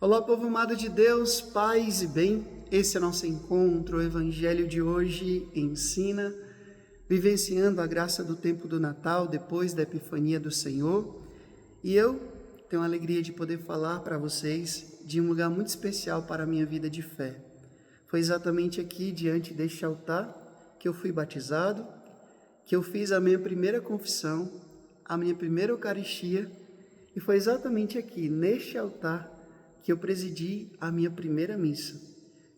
Olá, povo amado de Deus, paz e bem. Esse é o nosso encontro. O Evangelho de hoje ensina, vivenciando a graça do tempo do Natal, depois da Epifania do Senhor. E eu tenho a alegria de poder falar para vocês de um lugar muito especial para a minha vida de fé. Foi exatamente aqui, diante deste altar, que eu fui batizado, que eu fiz a minha primeira confissão, a minha primeira Eucaristia, e foi exatamente aqui, neste altar, que eu presidi a minha primeira missa.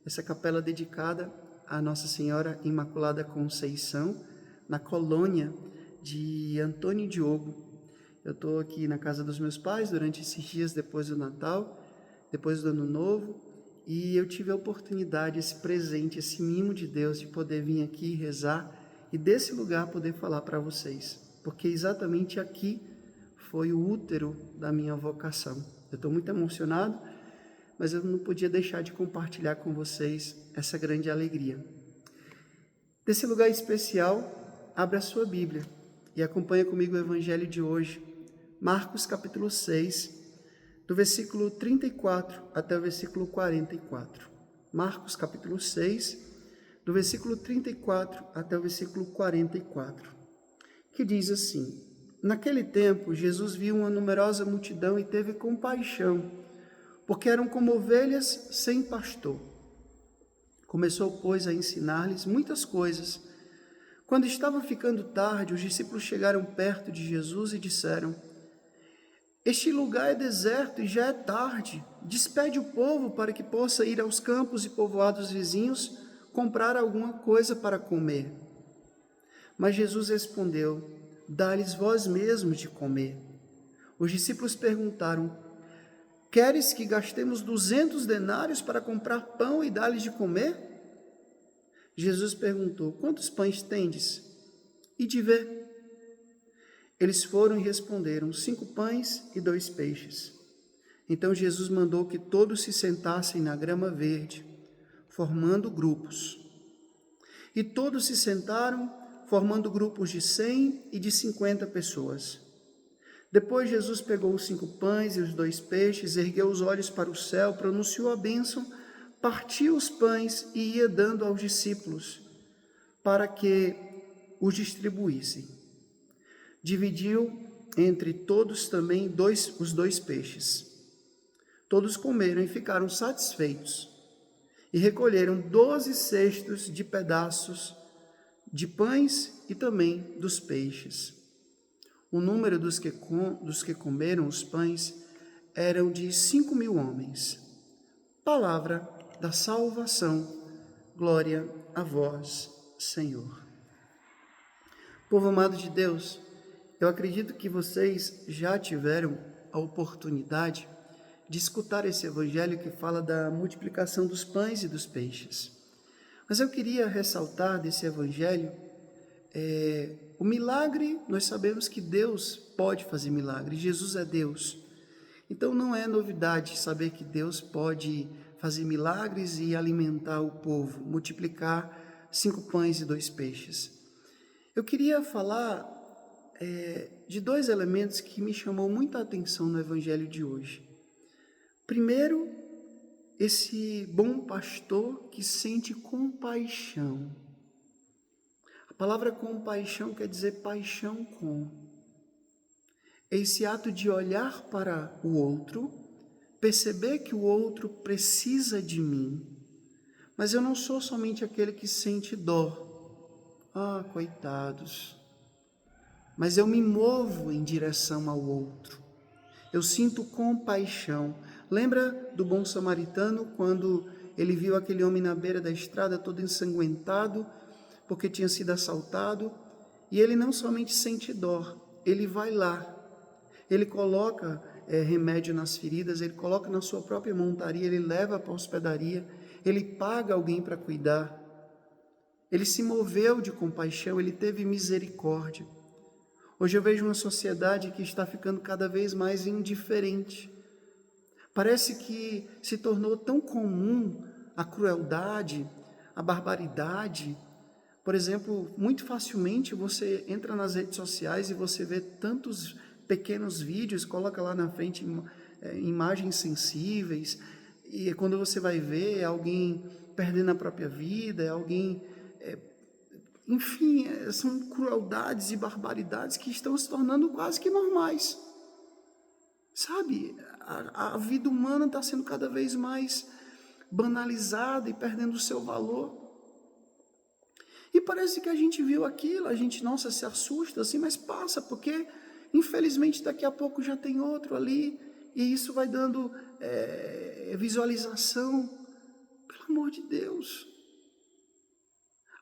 Essa capela dedicada à Nossa Senhora Imaculada Conceição, na colônia de Antônio Diogo. Eu estou aqui na casa dos meus pais durante esses dias depois do Natal, depois do Ano Novo, e eu tive a oportunidade, esse presente, esse mimo de Deus, de poder vir aqui rezar e desse lugar poder falar para vocês, porque exatamente aqui foi o útero da minha vocação. Eu estou muito emocionado, mas eu não podia deixar de compartilhar com vocês essa grande alegria. Desse lugar especial, abra a sua Bíblia e acompanha comigo o Evangelho de hoje, Marcos capítulo 6, do versículo 34 até o versículo 44. Marcos capítulo 6, do versículo 34 até o versículo 44, que diz assim: Naquele tempo, Jesus viu uma numerosa multidão e teve compaixão, porque eram como ovelhas sem pastor. Começou, pois, a ensinar-lhes muitas coisas. Quando estava ficando tarde, os discípulos chegaram perto de Jesus e disseram: Este lugar é deserto e já é tarde. Despede o povo para que possa ir aos campos e povoados vizinhos comprar alguma coisa para comer. Mas Jesus respondeu: Dá-lhes vós mesmos de comer. Os discípulos perguntaram: Queres que gastemos 200 denários para comprar pão e dar-lhes de comer? Jesus perguntou: Quantos pães tendes? E de ver. Eles foram e responderam: 5 pães e 2 peixes. Então Jesus mandou que todos se sentassem na grama verde, formando grupos. E todos se sentaram, formando grupos de 100 e de 50 pessoas. Depois Jesus pegou os 5 pães e os 2 peixes, ergueu os olhos para o céu, pronunciou a bênção, partiu os pães e ia dando aos discípulos, para que os distribuíssem. Dividiu entre todos também os 2 peixes. Todos comeram e ficaram satisfeitos, e recolheram 12 cestos de pedaços de pães e também dos peixes. O número dos que comeram os pães eram de 5.000 homens. Palavra da salvação, glória a vós, Senhor. Povo amado de Deus, eu acredito que vocês já tiveram a oportunidade de escutar esse evangelho que fala da multiplicação dos pães e dos peixes. Mas eu queria ressaltar desse evangelho o milagre. Nós sabemos que Deus pode fazer milagre, Jesus é Deus. Então não é novidade saber que Deus pode fazer milagres e alimentar o povo, multiplicar 5 pães e 2 peixes. Eu queria falar de 2 elementos que me chamou muita atenção no evangelho de hoje. Primeiro, esse bom pastor que sente compaixão. A palavra compaixão quer dizer paixão com. É esse ato de olhar para o outro, perceber que o outro precisa de mim, mas eu não sou somente aquele que sente dó. Ah, coitados. Mas eu me movo em direção ao outro. Eu sinto compaixão. Lembra do bom samaritano, quando ele viu aquele homem na beira da estrada, todo ensanguentado, porque tinha sido assaltado, e ele não somente sente dó, ele vai lá, ele coloca remédio nas feridas, ele coloca na sua própria montaria, ele leva para a hospedaria, ele paga alguém para cuidar. Ele se moveu de compaixão, ele teve misericórdia. Hoje eu vejo uma sociedade que está ficando cada vez mais indiferente. Parece que se tornou tão comum a crueldade, a barbaridade. Por exemplo, muito facilmente você entra nas redes sociais e você vê tantos pequenos vídeos, coloca lá na frente imagens sensíveis, e quando você vai ver, é alguém perdendo a própria vida, é alguém... enfim, são crueldades e barbaridades que estão se tornando quase que normais. Sabe, a vida humana está sendo cada vez mais banalizada e perdendo o seu valor. E parece que a gente viu aquilo, a gente, nossa, se assusta assim, mas passa, porque infelizmente daqui a pouco já tem outro ali, e isso vai dando visualização. Pelo amor de Deus,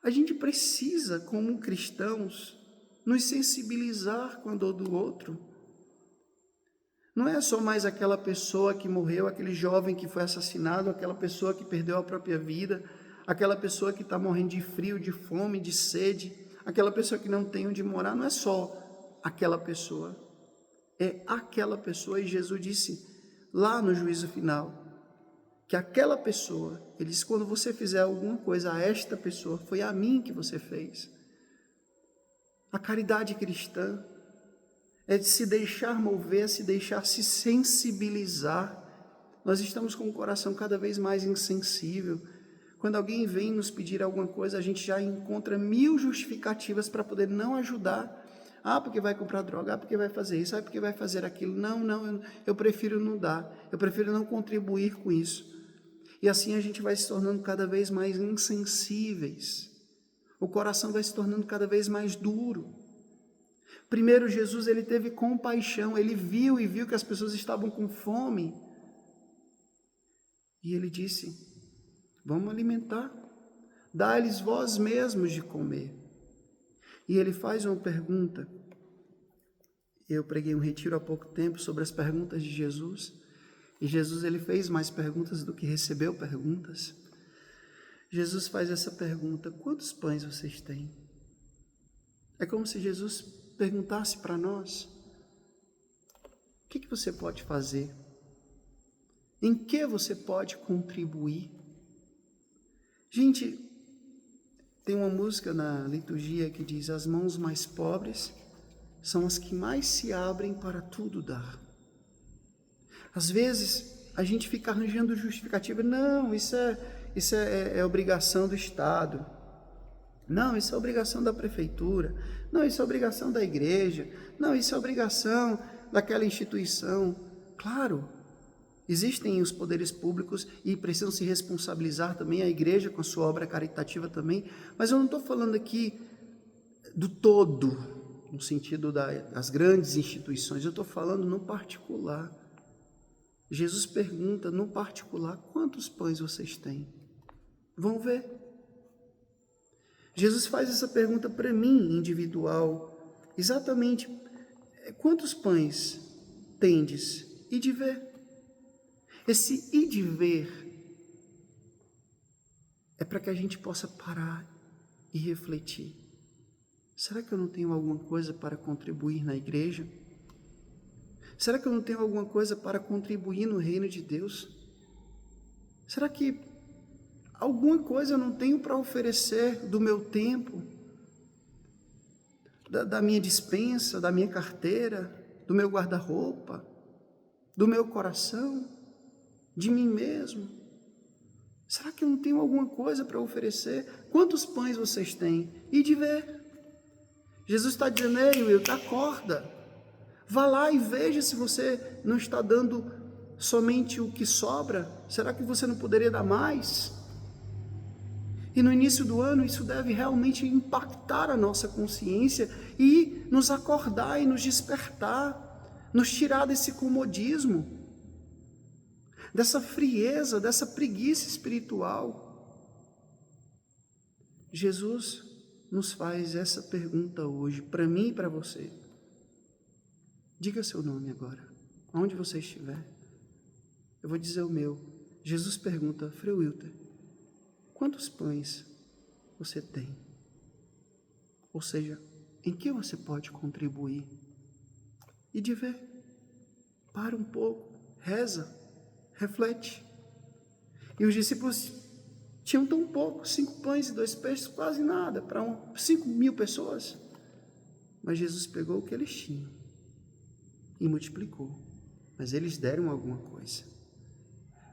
a gente precisa, como cristãos, nos sensibilizar com a dor do outro. Não é só mais aquela pessoa que morreu, aquele jovem que foi assassinado, aquela pessoa que perdeu a própria vida, aquela pessoa que está morrendo de frio, de fome, de sede, aquela pessoa que não tem onde morar. Não é só aquela pessoa, é aquela pessoa. E Jesus disse lá no juízo final, que aquela pessoa, ele disse, quando você fizer alguma coisa a esta pessoa, foi a mim que você fez. A caridade cristã é de se deixar mover, se deixar se sensibilizar. Nós estamos com o coração cada vez mais insensível. Quando alguém vem nos pedir alguma coisa, a gente já encontra 1000 justificativas para poder não ajudar. Porque vai comprar droga, porque vai fazer isso, porque vai fazer aquilo. Não, eu prefiro não dar, eu prefiro não contribuir com isso. E assim a gente vai se tornando cada vez mais insensíveis. O coração vai se tornando cada vez mais duro. Primeiro, Jesus, ele teve compaixão, ele viu que as pessoas estavam com fome. E ele disse, vamos alimentar, dá-lhes vós mesmos de comer. E ele faz uma pergunta. Eu preguei um retiro há pouco tempo sobre as perguntas de Jesus. E Jesus, ele fez mais perguntas do que recebeu perguntas. Jesus faz essa pergunta, quantos pães vocês têm? É como se Jesus perguntasse para nós, o que você pode fazer? Em que você pode contribuir? Gente, tem uma música na liturgia que diz, as mãos mais pobres são as que mais se abrem para tudo dar. Às vezes, a gente fica arranjando justificativa, não, isso é obrigação do Estado, não, isso é obrigação da prefeitura, não, isso é obrigação da igreja, não, isso é obrigação daquela instituição. Claro, existem os poderes públicos e precisam se responsabilizar também, a igreja com a sua obra caritativa também, mas eu não estou falando aqui do todo, no sentido das grandes instituições, eu estou falando no particular. Jesus pergunta no particular, quantos pães vocês têm? Vão ver. Jesus faz essa pergunta para mim, individual, exatamente, quantos pães tendes? E de ver. Esse ir de ver é para que a gente possa parar e refletir. Será que eu não tenho alguma coisa para contribuir na igreja? Será que eu não tenho alguma coisa para contribuir no reino de Deus? Será que alguma coisa eu não tenho para oferecer do meu tempo, da minha despensa, da minha carteira, do meu guarda-roupa, do meu coração, de mim mesmo? Será que eu não tenho alguma coisa para oferecer? Quantos pães vocês têm? E de ver. Jesus está dizendo, ei, Wilton, acorda. Vá lá e veja se você não está dando somente o que sobra. Será que você não poderia dar mais? E no início do ano isso deve realmente impactar a nossa consciência e nos acordar e nos despertar, nos tirar desse comodismo, dessa frieza, dessa preguiça espiritual. Jesus nos faz essa pergunta hoje, para mim e para você. Diga seu nome agora, onde você estiver. Eu vou dizer o meu. Jesus pergunta, Frei Wilton, quantos pães você tem? Ou seja, em que você pode contribuir? E de ver, para um pouco, reza, reflete. E os discípulos tinham tão pouco, 5 pães e 2 peixes, quase nada, para 5.000 pessoas. Mas Jesus pegou o que eles tinham e multiplicou. mas eles deram alguma coisa.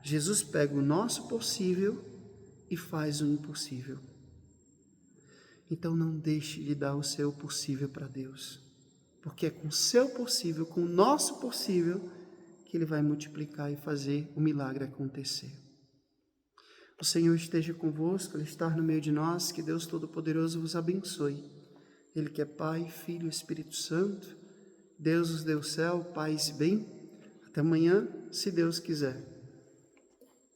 Jesus pega o nosso possível e faz o impossível. Então não deixe de dar o seu possível para Deus, porque é com o seu possível, com o nosso possível, que Ele vai multiplicar e fazer o milagre acontecer. O Senhor esteja convosco, Ele está no meio de nós, que Deus Todo-Poderoso vos abençoe. Ele que é Pai, Filho e Espírito Santo, Deus os deu céu, paz e bem. Até amanhã, se Deus quiser.